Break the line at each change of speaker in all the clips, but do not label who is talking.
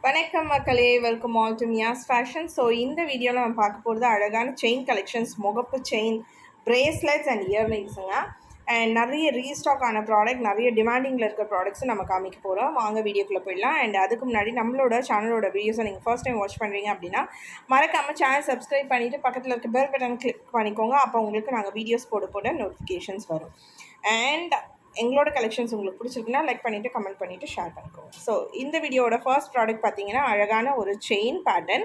வணக்கம் மக்களே, welcome all to Mia's fashion. So இந்த வீடியோவில் நம்ம பார்க்க போகிறது அழகான செயின் கலெக்ஷன்ஸ், முகப்பு செயின், பிரேஸ்லெட்ஸ் அண்ட் இயர்ரிங்ஸுங்க. அண்ட் நிறைய ரீஸ்டாக் ஆன ப்ராடக்ட், நிறைய டிமாண்டிங்கில் இருக்கிற ப்ராடக்ட்ஸும் நம்ம காமிக்க போகிறோம். வாங்க வீடியோக்குள்ளே போயிடலாம். அண்ட் அதுக்கு முன்னாடி நம்மளோட சேனலோட வீடியோஸை நீங்கள் ஃபர்ஸ்ட் டைம் வாட்ச் பண்ணுறீங்க அப்படின்னா மறக்காமல் சேனல் சப்ஸ்கிரைப் பண்ணிவிட்டு பக்கத்தில் இருக்க பெல் பட்டன் கிளிக் பண்ணிக்கோங்க. அப்போ உங்களுக்கு நாங்கள் வீடியோஸ் போட நோட்டிஃபிகேஷன்ஸ் வரும். அண்ட் எங்களோட கலெக்ஷன்ஸ் உங்களுக்கு பிடிச்சிருக்குன்னா லைக் பண்ணிவிட்டு கமெண்ட் பண்ணிவிட்டு ஷேர் பண்ணிக்கோங்க. ஸோ இந்த வீடியோட ஃபர்ஸ்ட் ப்ராடக்ட் பார்த்தீங்கன்னா அழகான ஒரு செயின் பேட்டர்ன்,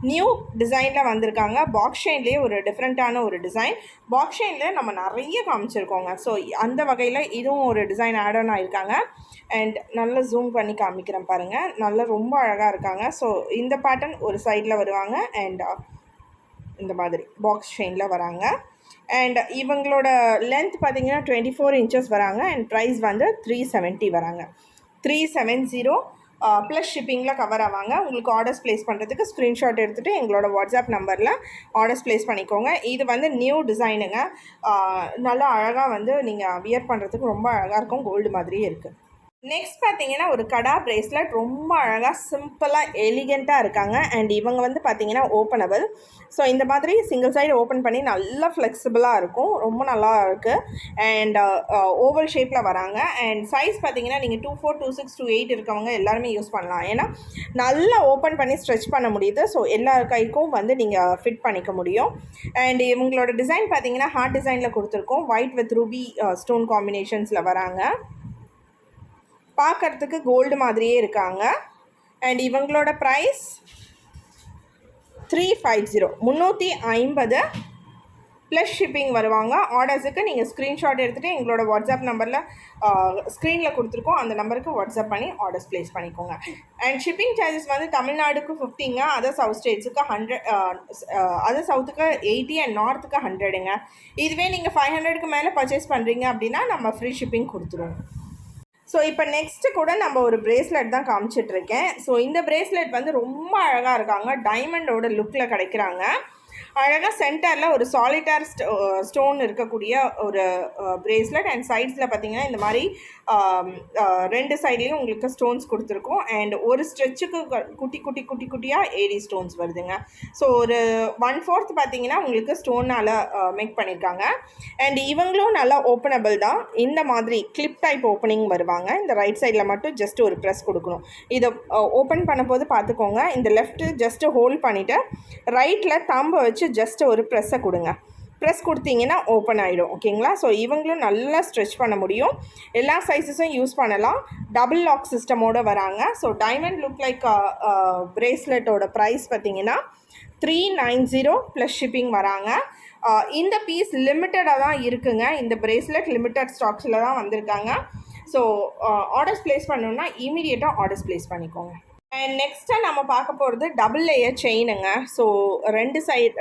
நியூ டிசைனில் வந்திருக்காங்க. பாக்ஸ் செயின்லேயே ஒரு டிஃப்ரெண்ட்டான ஒரு டிசைன். பாக்ஸ் செயினில் நம்ம நிறைய காமிச்சிருக்கோங்க. ஸோ அந்த வகையில் இதுவும் ஒரு டிசைன் ஆட் ஆன் ஆகிருக்காங்க. அண்ட் நல்லா ஜூம் பண்ணி காமிக்கிறேன் பாருங்கள். நல்லா ரொம்ப அழகாக இருக்காங்க. ஸோ இந்த பேட்டர்ன் ஒரு சைடில் வருவாங்க அண்ட் இந்த மாதிரி பாக்ஸ் செயினில் வராங்க. அண்ட் இவங்களோட லென்த் பார்த்தீங்கன்னா 24 inches வராங்க. அண்ட் ப்ரைஸ் வந்து 370 வராங்க. 370 ப்ளஸ் ஷிப்பிங்கில் கவர் ஆவாங்க. உங்களுக்கு ஆர்டர்ஸ் ப்ளேஸ் பண்ணுறதுக்கு ஸ்க்ரீன்ஷாட் எடுத்துகிட்டு எங்களோட வாட்ஸ்அப் நம்பரில் ஆர்டர்ஸ் ப்ளேஸ் பண்ணிக்கோங்க. இது வந்து நியூ டிசைனுங்க. நல்லா அழகாக வந்து நீங்கள் வியர் பண்ணுறதுக்கு ரொம்ப அழகாக இருக்கும். கோல்டு மாதிரியே இருக்குது. நெக்ஸ்ட் பார்த்தீங்கன்னா ஒரு கடா பிரேஸ்லெட், ரொம்ப அழகாக சிம்பிளாக எலிகெண்ட்டாக இருக்காங்க. அண்ட் இவங்க வந்து பார்த்தீங்கன்னா ஓப்பனபிள். ஸோ இந்த மாதிரி சிங்கிள் சைடு ஓப்பன் பண்ணி நல்லா ஃப்ளெக்சிபிளாக இருக்கும். ரொம்ப நல்லா இருக்குது. அண்ட் ஓவல் ஷேப்பில் வராங்க. அண்ட் சைஸ் பார்த்தீங்கன்னா நீங்கள் 24, 26, 28 இருக்கவங்க எல்லாருமே யூஸ் பண்ணலாம். ஏன்னா நல்லா ஓப்பன் பண்ணி ஸ்ட்ரெச் பண்ண முடியுது. ஸோ எல்லா கைக்கும் வந்து நீங்கள் ஃபிட் பண்ணிக்க முடியும். அண்ட் இவங்களோட டிசைன் பார்த்தீங்கன்னா ஹார்ட் டிசைனில் கொடுத்துருக்கோம். ஒயிட் வித் ரூபி ஸ்டோன் காம்பினேஷன்ஸில் வராங்க. பார்க்குறதுக்கு கோல்டு மாதிரியே இருக்காங்க. அண்ட் இவங்களோட ப்ரைஸ் 350, 350 ப்ளஸ் ஷிப்பிங் வருவாங்க. ஆர்டர்ஸுக்கு நீங்கள் ஸ்க்ரீன்ஷாட் எடுத்துகிட்டு எங்களோட வாட்ஸ்அப் நம்பரில் ஸ்க்ரீனில் கொடுத்துருக்கோம், அந்த நம்பருக்கு வாட்ஸ்அப் பண்ணி ஆர்டர்ஸ் ப்ளேஸ் பண்ணிக்கோங்க. அண்ட் ஷிப்பிங் சார்ஜஸ் வந்து தமிழ்நாடுக்கு 50ங்க, அதர் சவுத் ஸ்டேட்ஸுக்கு 100, அதர் சவுத்துக்கு 80 அண்ட் நார்த்துக்கு 100ங்க. இதுவே நீங்கள் 500க்கு மேலே பர்ச்சேஸ் பண்ணுறீங்க அப்படின்னா நம்ம ஃப்ரீ ஷிப்பிங் கொடுத்துருவோம். ஸோ இப்போ நெக்ஸ்ட்டு கூட நம்ம ஒரு பிரேஸ்லெட் தான் காமிச்சிட்ருக்கேன். ஸோ இந்த பிரேஸ்லெட் வந்து ரொம்ப அழகாக இருக்காங்க. டைமண்டோட லுக்கில் கிடைக்கிறாங்க. அழகாக சென்டரில் ஒரு சாலிட்டார் ஸ்டோன் இருக்கக்கூடிய ஒரு பிரேஸ்லெட். அண்ட் சைட்ஸில் பார்த்தீங்கன்னா இந்த மாதிரி 2 சைட்லேயும் உங்களுக்கு ஸ்டோன்ஸ் கொடுத்துருக்கோம். அண்ட் ஒரு ஸ்ட்ரெச்சுக்கு குட்டியாக ஏடி ஸ்டோன்ஸ் வருதுங்க. ஸோ ஒரு 1/4 பார்த்தீங்கன்னா உங்களுக்கு ஸ்டோனால் மேக் பண்ணியிருக்காங்க. அண்ட் இவங்களும் நல்லா ஓப்பனபிள் தான். இந்த மாதிரி கிளிப் டைப் ஓப்பனிங் வருவாங்க. இந்த ரைட் சைடில் மட்டும் ஜஸ்ட் ஒரு ப்ரெஸ் கொடுக்கணும். இதை ஓப்பன் பண்ணும்போது பார்த்துக்கோங்க, இந்த லெஃப்ட்டு ஜஸ்ட்டு ஹோல்ட் பண்ணிவிட்டு ரைட்டில் தம்பை வச்சு ஜஸ்ட் ஒரு ப்ரெஸ்ஸை கொடுங்க. ப்ரெஸ் கொடுத்தீங்கன்னா ஓப்பன் ஆகிடும். ஓகேங்களா? ஸோ இவங்களும் நல்லா ஸ்ட்ரெச் பண்ண முடியும். எல்லா சைஸஸும் யூஸ் பண்ணலாம். டபுள் லாக் சிஸ்டமோடு வராங்க. ஸோ டைமண்ட் லுக் லைக் பிரேஸ்லெட்டோட ப்ரைஸ் பார்த்தீங்கன்னா 390 ப்ளஸ் ஷிப்பிங் வராங்க. இந்த பீஸ் லிமிட்டடாக தான் இருக்குங்க. இந்த பிரேஸ்லெட் லிமிட்டட் ஸ்டாக்ஸில் தான் வந்திருக்காங்க. ஸோ ஆர்டர்ஸ் ப்ளேஸ் பண்ணணுன்னா இமீடியட்டாக ஆர்டர்ஸ் ப்ளேஸ் பண்ணிக்கோங்க. அண்ட் நெக்ஸ்ட்டாக நம்ம பார்க்க போகிறது டபுள் லேயர் செயினுங்க. So 2 side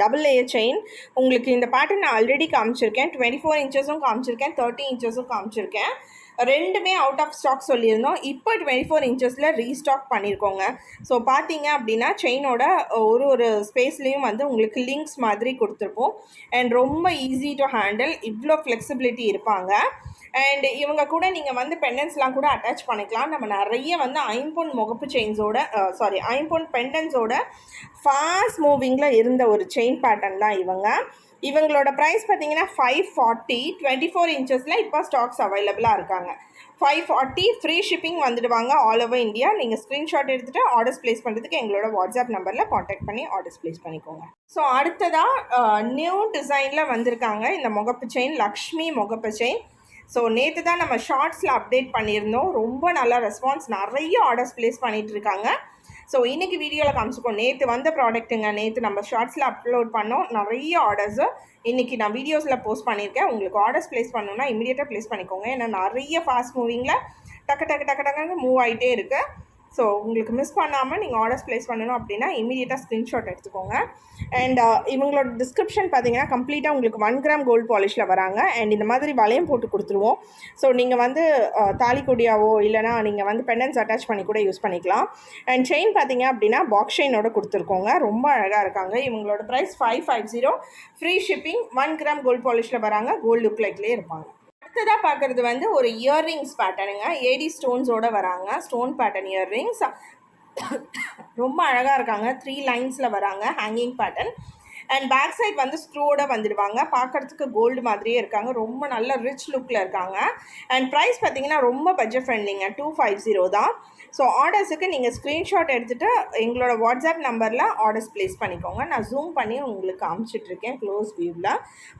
double layer chain. உங்களுக்கு இந்த பேட்டர்ன் நான் ஆல்ரெடி காமிச்சிருக்கேன். 24 inchஸும் காமிச்சிருக்கேன், 30 inchஸும் காமிச்சிருக்கேன். ரெண்டுமே அவுட் ஆஃப் ஸ்டாக் சொல்லியிருந்தோம். இப்போ 24 inchஸில் ரீஸ்டாக் பண்ணியிருக்கோங்க. ஸோ பார்த்தீங்க அப்படின்னா செயினோட ஒரு ஸ்பேஸ்லேயும் வந்து உங்களுக்கு லிங்க்ஸ் மாதிரி கொடுத்துருப்போம். அண்ட் ரொம்ப ஈஸி டு ஹேண்டில், இவ்வளோ ஃப்ளெக்சிபிலிட்டி இருப்பாங்க. அண்ட் இவங்க கூட நீங்கள் வந்து பெண்டன்ஸ்லாம் கூட அட்டாச் பண்ணிக்கலாம். நம்ம நிறைய வந்து ஐம்பொன் முகப்பு செயின்ஸோட ஐம்பொன் பெண்டன்ஸோட ஃபாஸ்ட் மூவிங்கில் இருந்த ஒரு செயின் பேட்டர்ன் தான் இவங்களோட ப்ரைஸ் பார்த்தீங்கன்னா 540, 24 inchஸில் இப்போ ஸ்டாக்ஸ் அவைலபிளாக இருக்காங்க. 540 ஃப்ரீ ஷிப்பிங் வந்துடுவாங்க ஆல் ஓவர் இந்தியா. நீங்கள் ஸ்க்ரீன்ஷாட் எடுத்துகிட்டு ஆர்டர்ஸ் ப்ளேஸ் பண்ணுறதுக்கு எங்களோட வாட்ஸ்அப் நம்பரில் காண்டாக்ட் பண்ணி ஆர்டர்ஸ் ப்ளேஸ் பண்ணிக்கோங்க. ஸோ அடுத்ததாக நியூ டிசைனில் வந்திருக்காங்க இந்த முகப்பு செயின், லக்ஷ்மி முகப்பு செயின். ஸோ நேற்று தான் நம்ம ஷார்ட்ஸில் அப்டேட் பண்ணியிருந்தோம். ரொம்ப நல்ல ரெஸ்பான்ஸ், நிறைய ஆர்டர்ஸ் ப்ளேஸ் பண்ணிகிட்ருக்காங்க. ஸோ இன்றைக்கி வீடியோவில் காமிச்சிக்கோம். நேற்று வந்த ப்ராடக்ட்டுங்க, நேற்று நம்ம ஷார்ட்ஸில் அப்லோட் பண்ணோம். நிறைய ஆர்டர்ஸு இன்றைக்கி நான் வீடியோஸில் போஸ்ட் பண்ணியிருக்கேன். உங்களுக்கு ஆர்டர்ஸ் ப்ளேஸ் பண்ணணுன்னா இமீடியட்டாக ப்ளேஸ் பண்ணிக்கோங்க. ஏன்னா நிறைய ஃபாஸ்ட் மூவிங்கில் டக்கு மூவ் ஆகிட்டே இருக்குது. ஸோ உங்களுக்கு மிஸ் பண்ணாமல் நீங்கள் ஆர்டர்ஸ் ப்ளேஸ் பண்ணணும் அப்படின்னா இமீடியட்டாக ஸ்க்ரீன்ஷாட் எடுத்துக்கோங்க. அண்ட் இவங்களோட டிஸ்கிரிப்ஷன் பார்த்தீங்கன்னா கம்ப்ளீட்டாக உங்களுக்கு 1 gram கோல்டு பாலிஷில் வராங்க. அண்ட் இந்த மாதிரி வளையம் போட்டு கொடுத்துருவோம். ஸோ நீங்கள் வந்து தாலி கொடியாவோ இல்லைனா நீங்கள் வந்து பெண்டன்ஸ் அட்டாச் பண்ணி கூட யூஸ் பண்ணிக்கலாம். அண்ட் செயின் பார்த்தீங்க அப்படின்னா பாக்ஸ் செயினோட கொடுத்துருக்கோங்க. ரொம்ப அழகாக இருக்காங்க. இவங்களோட price 550, free shipping, 1 gram gold பாலிஷில் வராங்க. கோல்டு லுக் லைக்லேயே இருப்பாங்க. அடுத்ததாக பார்க்குறது வந்து ஒரு இயர்ரிங்ஸ் பேட்டர்னுங்க. ஏடி ஸ்டோன்ஸோடு வராங்க. Stone pattern earrings. ரொம்ப அழகாக இருக்காங்க. 3 லைன்ஸில் வராங்க, hanging pattern. And back side வந்து ஸ்க்ரூவோட வந்துடுவாங்க. பார்க்குறதுக்கு கோல்டு மாதிரியே இருக்காங்க. ரொம்ப நல்ல ரிச் லுக்கில் இருக்காங்க. அண்ட் ப்ரைஸ் பார்த்தீங்கன்னா ரொம்ப பட்ஜெட் ஃப்ரெண்ட்லிங்க, 250 தான். ஸோ ஆர்டர்ஸுக்கு நீங்கள் ஸ்க்ரீன்ஷாட் எடுத்துகிட்டு எங்களோட வாட்ஸ்அப் நம்பரில் ஆர்டர்ஸ் ப்ளேஸ் பண்ணிக்கோங்க. நான் ஜூம் பண்ணி உங்களுக்கு காமிச்சிட்ருக்கேன் க்ளோஸ் வியூவில்.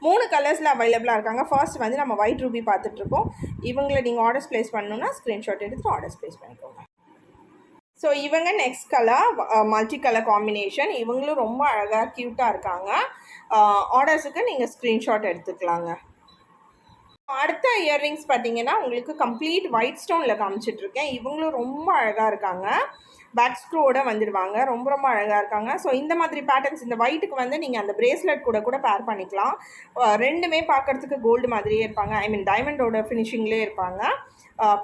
3 கலர்ஸில் அவைலபிளாக இருக்காங்க. ஃபர்ஸ்ட் வந்து நம்ம ஒயிட் ரூபி பார்த்துட்ருக்கோம். இவங்களை நீங்கள் ஆர்டர்ஸ் ப்ளேஸ் பண்ணணுன்னா ஸ்க்ரீன்ஷாட் எடுத்துகிட்டு ஆர்டர்ஸ் ப்ளேஸ் பண்ணிக்கோங்க. ஸோ இவங்க next colour multi colour combination. இவங்களும் ரொம்ப அழகாக க்யூட்டாக இருக்காங்க. ஆர்டர்ஸுக்கு நீங்கள் ஸ்க்ரீன்ஷாட் எடுத்துக்கலாங்க. அடுத்த இயர்ரிங்ஸ் பார்த்தீங்கன்னா உங்களுக்கு கம்ப்ளீட் ஒயிட் ஸ்டோனில் காமிச்சிட்ருக்கேன். இவங்களும் ரொம்ப அழகாக இருக்காங்க. பேக் ஸ்க்ரூவோட வந்துடுவாங்க. ரொம்ப ரொம்ப அழகாக இருக்காங்க. ஸோ இந்த மாதிரி பேட்டர்ன்ஸ் இந்த ஒயிட்டுக்கு வந்து நீங்கள் அந்த பிரேஸ்லெட் கூட பேர் பண்ணிக்கலாம். ரெண்டுமே பார்க்குறதுக்கு கோல்டு மாதிரியே இருப்பாங்க. ஐ மீன் டைமண்டோட ஃபினிஷிங்லேயே இருப்பாங்க.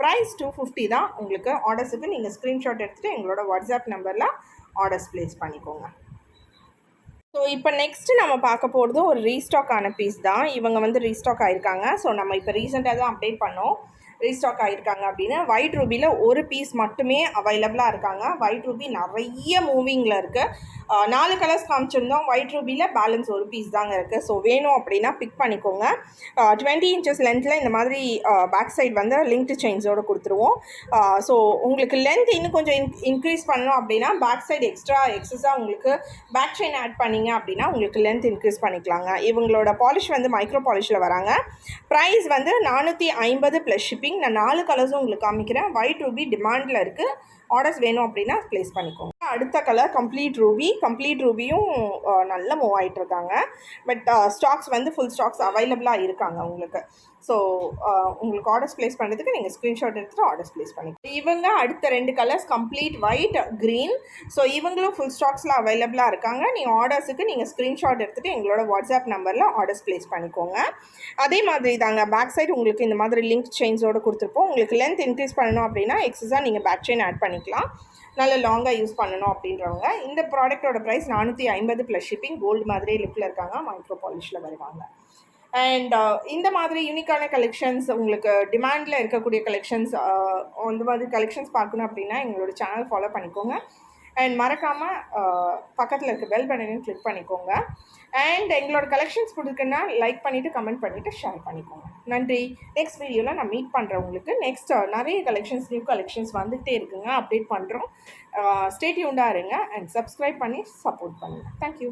ப்ரைஸ் 250 தான். உங்களுக்கு ஆர்டர்ஸுக்கு நீங்கள் ஸ்க்ரீன்ஷாட் எடுத்துகிட்டு எங்களோட வாட்ஸ்அப் நம்பரில் ஆர்டர்ஸ் ப்ளேஸ் பண்ணிக்கோங்க. ஸோ இப்போ நெக்ஸ்ட்டு நம்ம பார்க்க போகிறது ஒரு ரீஸ்டாக் ஆன பீஸ் தான். இவங்க வந்து ரீஸ்டாக் ஆகிருக்காங்க. ஸோ நம்ம இப்போ ரீசெண்டாக தான் அப்டேட் பண்ணோம் ரீஸ்டாக் ஆகிருக்காங்க அப்படின்னு. ஒயிட் ரூபியில் ஒரு பீஸ் மட்டுமே அவைலபிளாக இருக்காங்க. ஒயிட் ரூபி நிறைய மூவிங்கில் இருக்குது. 4 கலர்ஸ் காமிச்சிருந்தோம். ஒயிட் ரூபியில் பேலன்ஸ் ஒரு பீஸ் தாங்க இருக்குது. ஸோ வேணும் அப்படின்னா பிக் பண்ணிக்கோங்க. 20 inches லென்த்தில் இந்த மாதிரி பேக் சைடு வந்து லிங்க்டு செயின்ஸோடு கொடுத்துருவோம். ஸோ உங்களுக்கு லென்த் இன்னும் கொஞ்சம் இன்க்ரீஸ் பண்ணணும் அப்படின்னா பேக் சைடு எக்ஸஸாக உங்களுக்கு பேக் செயின் ஆட் பண்ணிங்க அப்படின்னா உங்களுக்கு லென்த் இன்க்ரீஸ் பண்ணிக்கலாங்க. இவங்களோட பாலிஷ் வந்து மைக்ரோ பாலிஷில் வராங்க. ப்ரைஸ் வந்து 450 ப்ளஸ் ஷிப்பிங். நான் 4 கலர்ஸும் உங்களுக்கு காமிக்கிறேன். ஒயிட் ரூபி டிமாண்டில் இருக்குது. ஆர்டர்ஸ் வேணும் அப்படின்னா ப்ளேஸ் பண்ணிக்கோங்க. அடுத்த கலர் கம்ப்ளீட் ரூபியும் நல்ல மூவ் ஆகிட்டு இருக்காங்க. பட் ஸ்டாக்ஸ் வந்து ஃபுல் ஸ்டாக்ஸ் அவைலபிளாக இருக்காங்க உங்களுக்கு. ஸோ உங்களுக்கு ஆர்டர்ஸ் ப்ளேஸ் பண்ணுறதுக்கு நீங்கள் ஸ்க்ரீன்ஷாட் எடுத்துகிட்டு ஆர்டர்ஸ் ப்ளேஸ் பண்ணிக்கலாம். இவங்க அடுத்த 2 colours complete white green. So இவங்களும் ஃபுல் ஸ்டாக்ஸில் அவைலபிளாக இருக்காங்க. நீங்கள் ஆர்டர்ஸுக்கு நீங்கள் ஸ்க்ரீன்ஷாட் எடுத்துகிட்டு எங்களோட வாட்ஸ்அப் நம்பரில் ஆர்டர்ஸ் ப்ளேஸ் பண்ணிக்கோங்க. அதே மாதிரி தாங்க பேக் சைடு உங்களுக்கு இந்த மாதிரி லிங்க் செயின்ஸோடு கொடுத்துருப்போம். உங்களுக்கு லென்த் இன்க்ரீஸ் பண்ணணும் அப்படின்னா எக்ஸஸாக நீங்கள் பேக் செயின் ஆட் பண்ணிக்கலாம். நல்ல லாங்காக யூஸ் பண்ணணும் அப்படின்றவங்க. இந்த ப்ராடக்ட்டோட ப்ரைஸ் 450 ப்ளஸ் ஷிப்பிங். கோல்டு மாதிரியே லுக்கில் இருக்காங்க. மைக்ரோ பாலிஷில் வருவாங்க. அண்ட் இந்த மாதிரி யூனிக்கான கலெக்ஷன்ஸ் உங்களுக்கு டிமாண்டில் இருக்கக்கூடிய கலெக்ஷன்ஸ் இந்த மாதிரி கலெக்ஷன்ஸ் பார்க்கணும் அப்படின்னா எங்களோட சேனல் ஃபாலோ பண்ணிக்கோங்க. அண்ட் மறக்காமல் பக்கத்தில் இருக்க பெல் பட்டனையும் கிளிக் பண்ணிக்கோங்க. அண்ட் எங்களோட கலெக்ஷன்ஸ் பிடிக்குன்னா லைக் பண்ணிவிட்டு கமெண்ட் பண்ணிவிட்டு ஷேர் பண்ணிக்கோங்க. நன்றி. நெக்ஸ்ட் வீடியோவில் நான் மீட் பண்ணுறேன் உங்களுக்கு. நெக்ஸ்ட் நிறைய கலெக்ஷன்ஸ் நியூ கலெக்ஷன்ஸ் வந்துகிட்டே இருக்குங்க. அப்டேட் பண்ணுறோம். ஸ்டே டியூன்டாக இருங்க அண்ட் சப்ஸ்கிரைப் பண்ணி சப்போர்ட் பண்ணுங்கள். தேங்க்யூ.